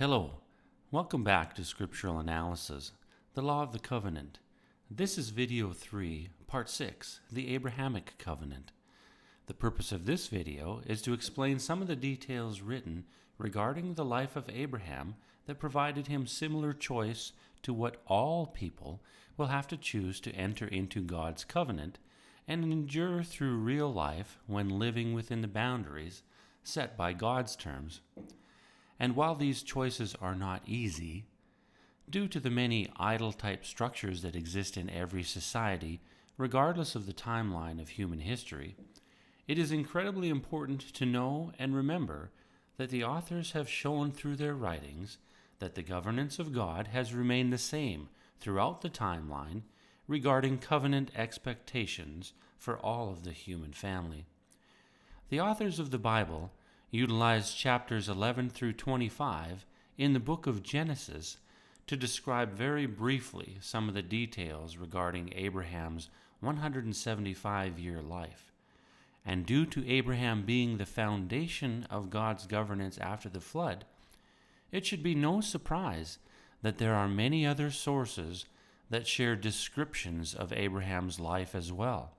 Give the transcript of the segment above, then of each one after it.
Hello, welcome back to Scriptural Analysis, the Law of the Covenant. This is Video 3, Part 6, the Abrahamic Covenant. The purpose of this video is to explain some of the details written regarding the life of Abraham that provided him similar choice to what all people will have to choose to enter into God's covenant and endure through real life when living within the boundaries set by God's terms. And while these choices are not easy, due to the many idol-type structures that exist in every society, regardless of the timeline of human history, it is incredibly important to know and remember that the authors have shown through their writings that the governance of God has remained the same throughout the timeline regarding covenant expectations for all of the human family. The authors of the Bible utilized chapters 11 through 25 in the book of Genesis to describe very briefly some of the details regarding Abraham's 175-year life. And due to Abraham being the foundation of God's governance after the flood, it should be no surprise that there are many other sources that share descriptions of Abraham's life as well.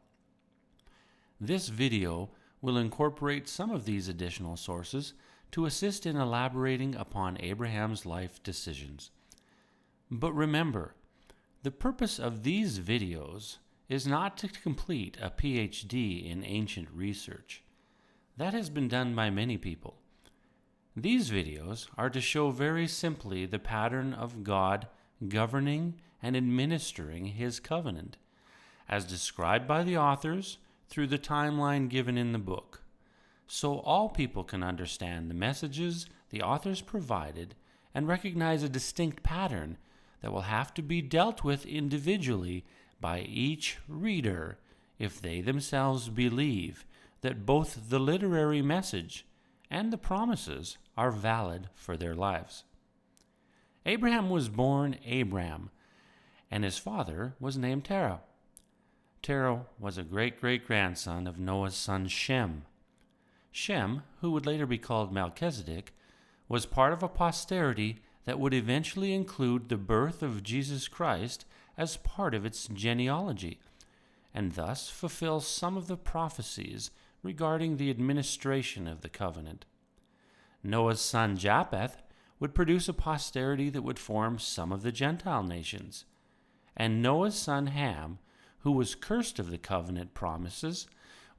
This video will incorporate some of these additional sources to assist in elaborating upon Abraham's life decisions. But remember, the purpose of these videos is not to complete a PhD in ancient research. That has been done by many people. These videos are to show very simply the pattern of God governing and administering His covenant, as described by the authors through the timeline given in the book, so all people can understand the messages the authors provided and recognize a distinct pattern that will have to be dealt with individually by each reader if they themselves believe that both the literary message and the promises are valid for their lives. Abraham was born Abram, and his father was named Terah. Terah was a great-great-grandson of Noah's son Shem. Shem, who would later be called Melchizedek, was part of a posterity that would eventually include the birth of Jesus Christ as part of its genealogy, and thus fulfill some of the prophecies regarding the administration of the covenant. Noah's son Japheth would produce a posterity that would form some of the Gentile nations, and Noah's son Ham, who was cursed of the covenant promises,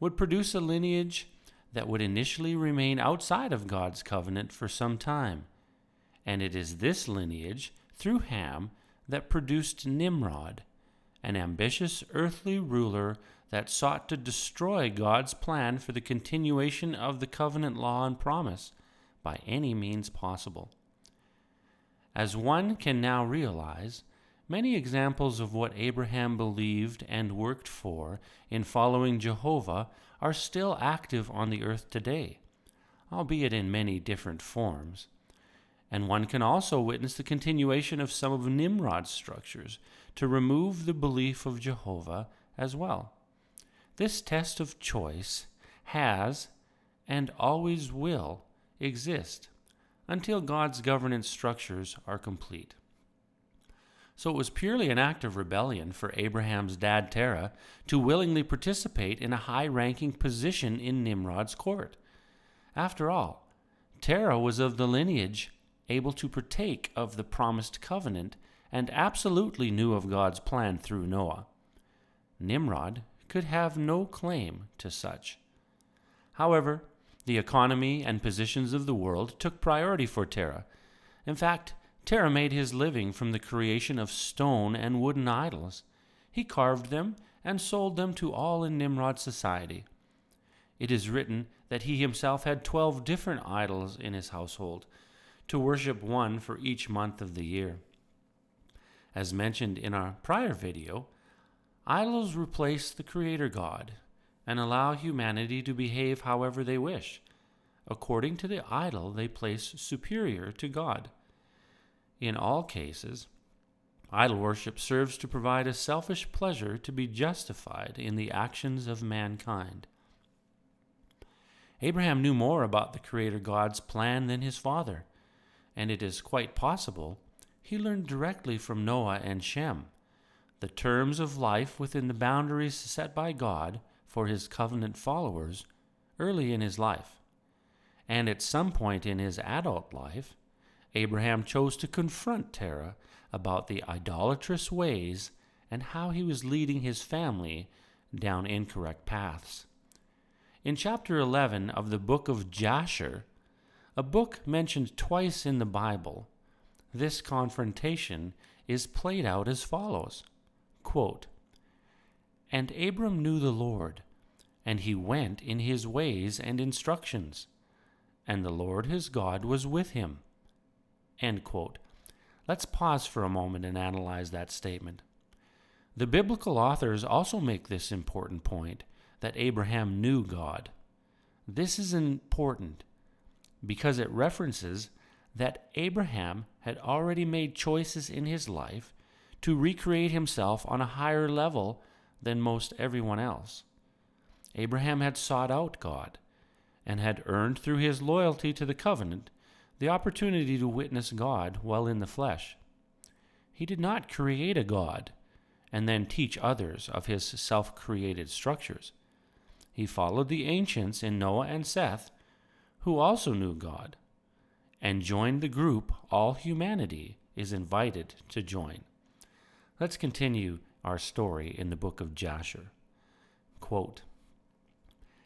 would produce a lineage that would initially remain outside of God's covenant for some time. And it is this lineage, through Ham, that produced Nimrod, an ambitious earthly ruler that sought to destroy God's plan for the continuation of the covenant law and promise by any means possible. As one can now realize, many examples of what Abraham believed and worked for in following Jehovah are still active on the earth today, albeit in many different forms. And one can also witness the continuation of some of Nimrod's structures to remove the belief of Jehovah as well. This test of choice has and always will exist until God's governance structures are complete. So it was purely an act of rebellion for Abraham's dad Terah to willingly participate in a high-ranking position in Nimrod's court. After all, Terah was of the lineage able to partake of the promised covenant and absolutely knew of God's plan through Noah. Nimrod could have no claim to such. However, the economy and positions of the world took priority for Terah. In fact, Terah made his living from the creation of stone and wooden idols. He carved them and sold them to all in Nimrod's society. It is written that he himself had 12 different idols in his household, to worship one for each month of the year. As mentioned in our prior video, idols replace the Creator God and allow humanity to behave however they wish, according to the idol they place superior to God. In all cases, idol worship serves to provide a selfish pleasure to be justified in the actions of mankind. Abraham knew more about the Creator God's plan than his father, and it is quite possible he learned directly from Noah and Shem the terms of life within the boundaries set by God for his covenant followers early in his life. And at some point in his adult life, Abraham chose to confront Terah about the idolatrous ways and how he was leading his family down incorrect paths. In chapter 11 of the book of Jasher, a book mentioned twice in the Bible, this confrontation is played out as follows. Quote, "And Abram knew the Lord, and he went in his ways and instructions, and the Lord his God was with him." End quote. Let's pause for a moment and analyze that statement. The biblical authors also make this important point, that Abraham knew God. This is important because it references that Abraham had already made choices in his life to recreate himself on a higher level than most everyone else. Abraham had sought out God and had earned through his loyalty to the covenant the opportunity to witness God while in the flesh. He did not create a God and then teach others of his self-created structures. He followed the ancients in Noah and Seth, who also knew God, and joined the group all humanity is invited to join. Let's continue our story in the book of Jasher. Quote,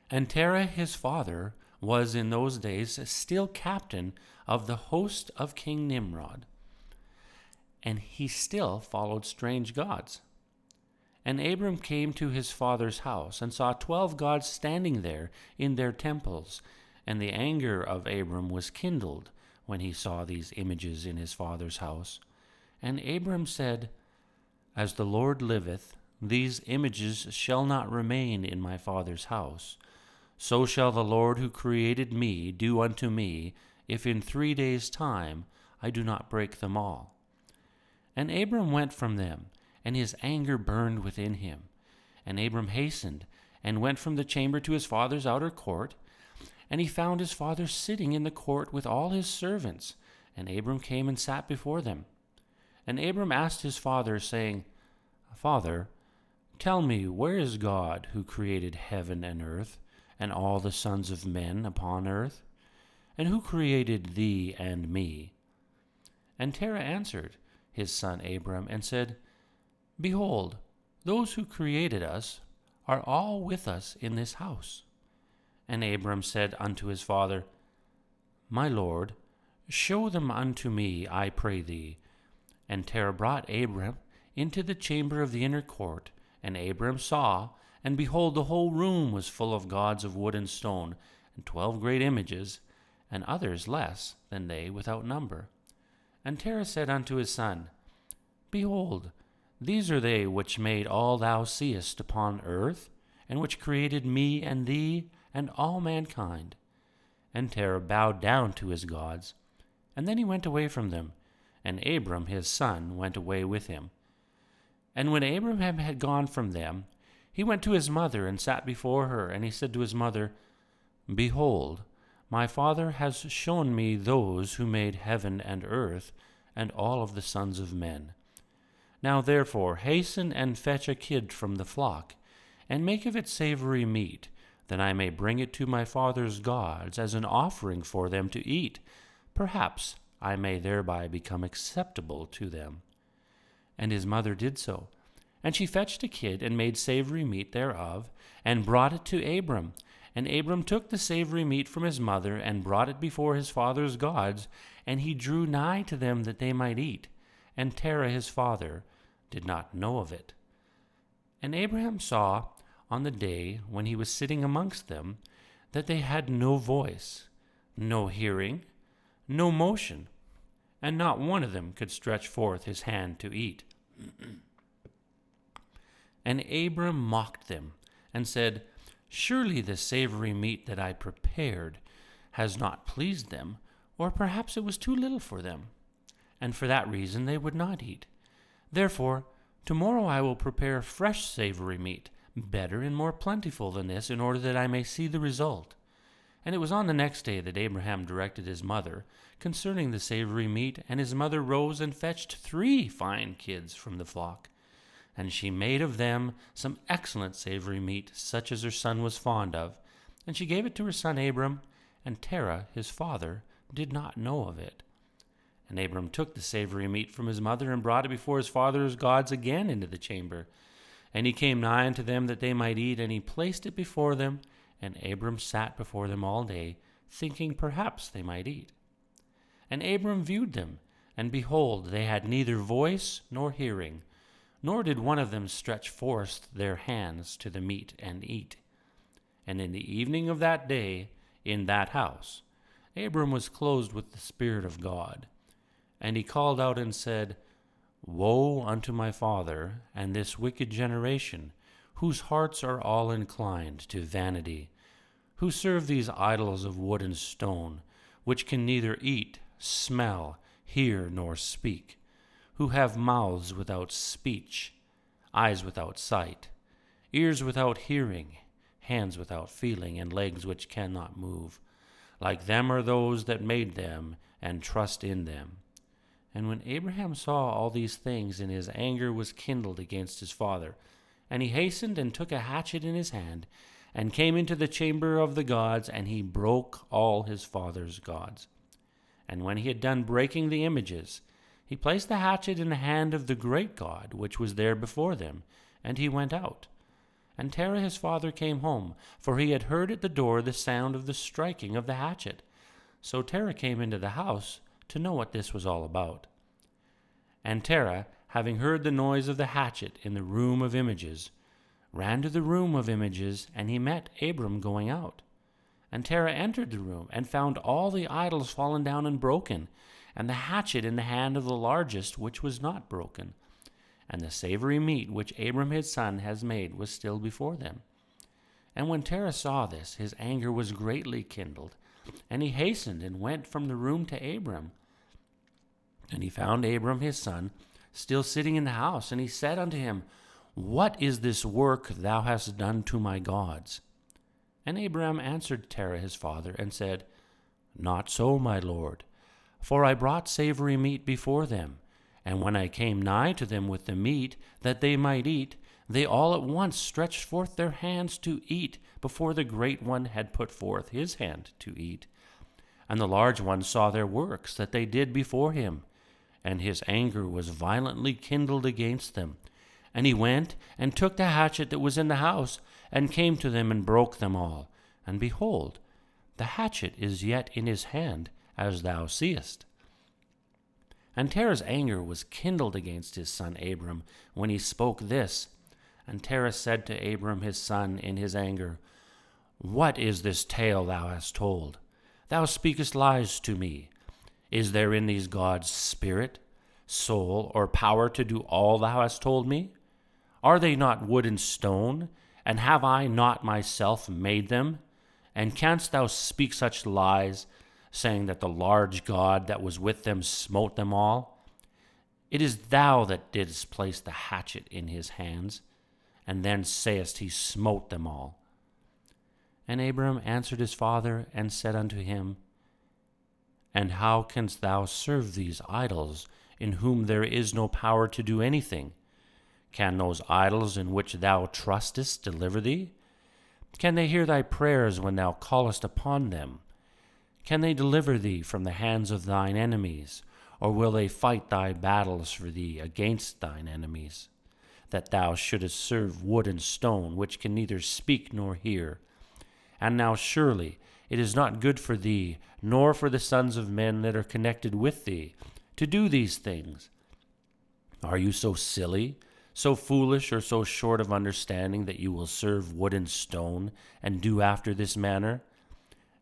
"And Terah his father was in those days still captain of the host of King Nimrod, and he still followed strange gods. And Abram came to his father's house and saw 12 gods standing there in their temples, and the anger of Abram was kindled when he saw these images in his father's house. And Abram said, As the Lord liveth, these images shall not remain in my father's house. So shall the Lord who created me do unto me, if in 3 days' time I do not break them all. And Abram went from them, and his anger burned within him. And Abram hastened, and went from the chamber to his father's outer court, and he found his father sitting in the court with all his servants. And Abram came and sat before them. And Abram asked his father, saying, Father, tell me, where is God who created heaven and earth, and all the sons of men upon earth? And who created thee and me? And Terah answered his son Abram, and said, Behold, those who created us are all with us in this house. And Abram said unto his father, My Lord, show them unto me, I pray thee. And Terah brought Abram into the chamber of the inner court, and Abram saw, and behold, the whole room was full of gods of wood and stone, and 12 great images, and others less than they without number. And Terah said unto his son, Behold, these are they which made all thou seest upon earth, and which created me and thee and all mankind. And Terah bowed down to his gods, and then he went away from them, and Abram his son went away with him. And when Abraham had gone from them, he went to his mother and sat before her, and he said to his mother, Behold, my father has shown me those who made heaven and earth, and all of the sons of men. Now therefore hasten and fetch a kid from the flock, and make of it savory meat, that I may bring it to my father's gods as an offering for them to eat. Perhaps I may thereby become acceptable to them. And his mother did so. And she fetched a kid, and made savory meat thereof, and brought it to Abram. And Abram took the savory meat from his mother, and brought it before his father's gods, and he drew nigh to them that they might eat. And Terah his father did not know of it. And Abraham saw on the day when he was sitting amongst them, that they had no voice, no hearing, no motion, and not one of them could stretch forth his hand to eat. And Abram mocked them, and said, Surely the savory meat that I prepared has not pleased them, or perhaps it was too little for them, and for that reason they would not eat. Therefore, tomorrow I will prepare fresh savory meat, better and more plentiful than this, in order that I may see the result. And it was on the next day that Abraham directed his mother concerning the savory meat, and his mother rose and fetched 3 fine kids from the flock. And she made of them some excellent savory meat, such as her son was fond of, and she gave it to her son Abram, and Terah his father did not know of it. And Abram took the savory meat from his mother, and brought it before his father's gods again into the chamber. And he came nigh unto them that they might eat, and he placed it before them, and Abram sat before them all day, thinking perhaps they might eat. And Abram viewed them, and behold, they had neither voice nor hearing, nor did one of them stretch forth their hands to the meat and eat. And in the evening of that day, in that house, Abram was clothed with the Spirit of God. And he called out and said, Woe unto my father, and this wicked generation, whose hearts are all inclined to vanity, who serve these idols of wood and stone, which can neither eat, smell, hear, nor speak, who have mouths without speech, eyes without sight, ears without hearing, hands without feeling, and legs which cannot move. Like them are those that made them, and trust in them. And when Abraham saw all these things, and his anger was kindled against his father, and he hastened and took a hatchet in his hand, and came into the chamber of the gods, and he broke all his father's gods. And when he had done breaking the images, he placed the hatchet in the hand of the great God, which was there before them, and he went out. And Terah his father came home, for he had heard at the door the sound of the striking of the hatchet. So Terah came into the house to know what this was all about. And Terah, having heard the noise of the hatchet in the room of images, ran to the room of images, and he met Abram going out. And Terah entered the room, and found all the idols fallen down and broken, and the hatchet in the hand of the largest, which was not broken. And the savory meat which Abram his son has made was still before them. And when Terah saw this, his anger was greatly kindled, and he hastened and went from the room to Abram. And he found Abram his son still sitting in the house, and he said unto him, What is this work thou hast done to my gods? And Abram answered Terah his father, and said, Not so, my lord, for I brought savory meat before them, and when I came nigh to them with the meat, that they might eat, they all at once stretched forth their hands to eat, before the great one had put forth his hand to eat. And the large one saw their works that they did before him, and his anger was violently kindled against them. And he went and took the hatchet that was in the house, and came to them and broke them all. And behold, the hatchet is yet in his hand, as thou seest. And Terah's anger was kindled against his son Abram when he spoke this. And Terah said to Abram his son in his anger, What is this tale thou hast told? Thou speakest lies to me. Is there in these gods spirit, soul, or power to do all thou hast told me? Are they not wood and stone, and have I not myself made them? And canst thou speak such lies, saying that the large God that was with them smote them all? It is thou that didst place the hatchet in his hands, and then sayest he smote them all. And Abram answered his father, and said unto him, And how canst thou serve these idols, in whom there is no power to do anything? Can those idols in which thou trustest deliver thee? Can they hear thy prayers when thou callest upon them? Can they deliver thee from the hands of thine enemies, or will they fight thy battles for thee against thine enemies? That thou shouldest serve wood and stone, which can neither speak nor hear. And now surely it is not good for thee, nor for the sons of men that are connected with thee, to do these things. Are you so silly, so foolish, or so short of understanding that you will serve wood and stone, and do after this manner?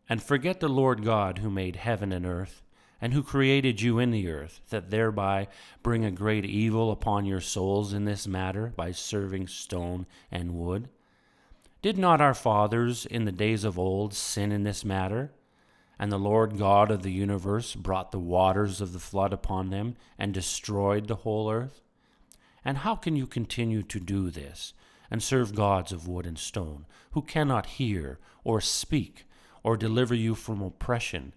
And forget the Lord God who made heaven and earth, and who created you in the earth, that thereby bring a great evil upon your souls in this matter, by serving stone and wood? Did not our fathers in the days of old sin in this matter? And the Lord God of the universe brought the waters of the flood upon them, and destroyed the whole earth? And how can you continue to do this, and serve gods of wood and stone, who cannot hear, or speak, or deliver you from oppression,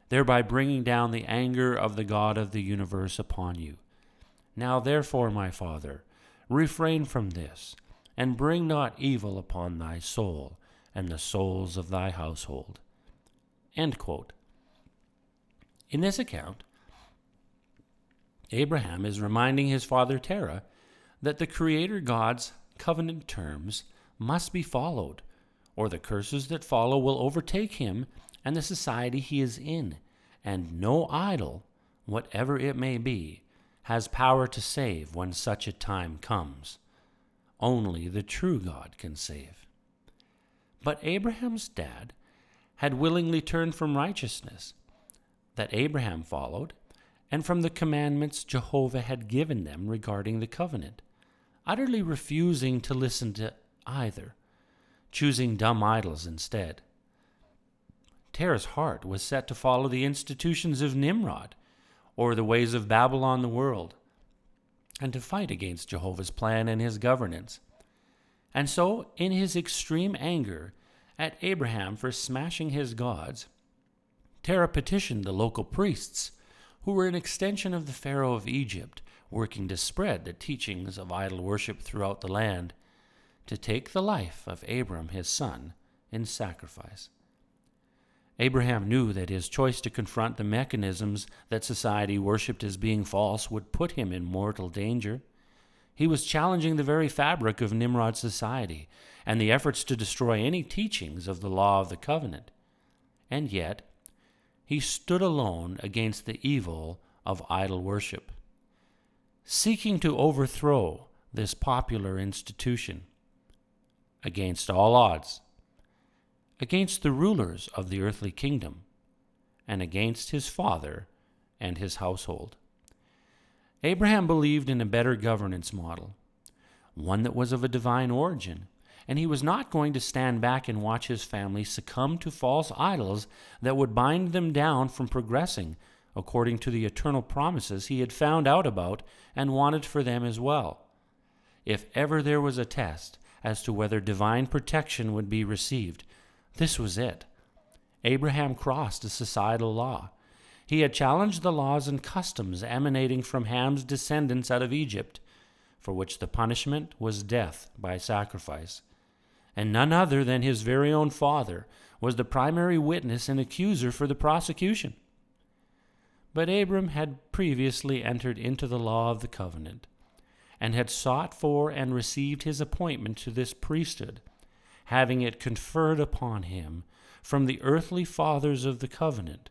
thereby bringing down the anger of the God of the universe upon you. Now therefore, my father, refrain from this, and bring not evil upon thy soul and the souls of thy household." End quote. In this account, Abraham is reminding his father Terah that the Creator God's covenant terms must be followed, or the curses that follow will overtake him and the society he is in, and no idol, whatever it may be, has power to save when such a time comes. Only the true God can save. But Abraham's dad had willingly turned from righteousness that Abraham followed and from the commandments Jehovah had given them regarding the covenant, utterly refusing to listen to either, choosing dumb idols instead. Terah's heart was set to follow the institutions of Nimrod, or the ways of Babylon the world, and to fight against Jehovah's plan and his governance. And so, in his extreme anger at Abraham for smashing his gods, Terah petitioned the local priests, who were an extension of the Pharaoh of Egypt, working to spread the teachings of idol worship throughout the land, to take the life of Abram his son in sacrifice. Abraham knew that his choice to confront the mechanisms that society worshipped as being false would put him in mortal danger. He was challenging the very fabric of Nimrod's society and the efforts to destroy any teachings of the law of the covenant. And yet, he stood alone against the evil of idol worship, seeking to overthrow this popular institution against all odds, against the rulers of the earthly kingdom, and against his father and his household. Abraham believed in a better governance model, one that was of a divine origin, and he was not going to stand back and watch his family succumb to false idols that would bind them down from progressing according to the eternal promises he had found out about and wanted for them as well. If ever there was a test as to whether divine protection would be received, this was it. Abraham crossed a societal law. He had challenged the laws and customs emanating from Ham's descendants out of Egypt, for which the punishment was death by sacrifice. And none other than his very own father was the primary witness and accuser for the prosecution. But Abram had previously entered into the law of the covenant, and had sought for and received his appointment to this priesthood, having it conferred upon him from the earthly fathers of the covenant,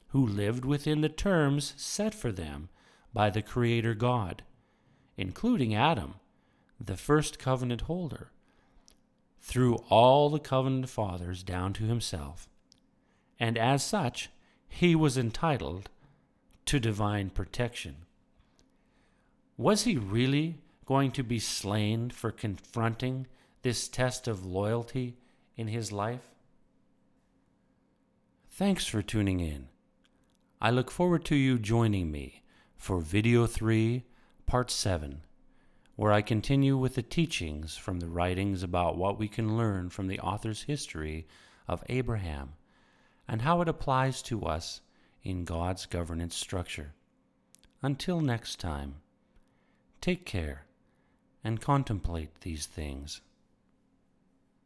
who lived within the terms set for them by the Creator God, including Adam, the first covenant holder, through all the covenant fathers down to himself. And as such, he was entitled to divine protection. Was he really going to be slain for confronting this test of loyalty in his life? Thanks for tuning in. I look forward to you joining me for Video 3, Part 7, where I continue with the teachings from the writings about what we can learn from the author's history of Abraham and how it applies to us in God's governance structure. Until next time, take care and contemplate these things.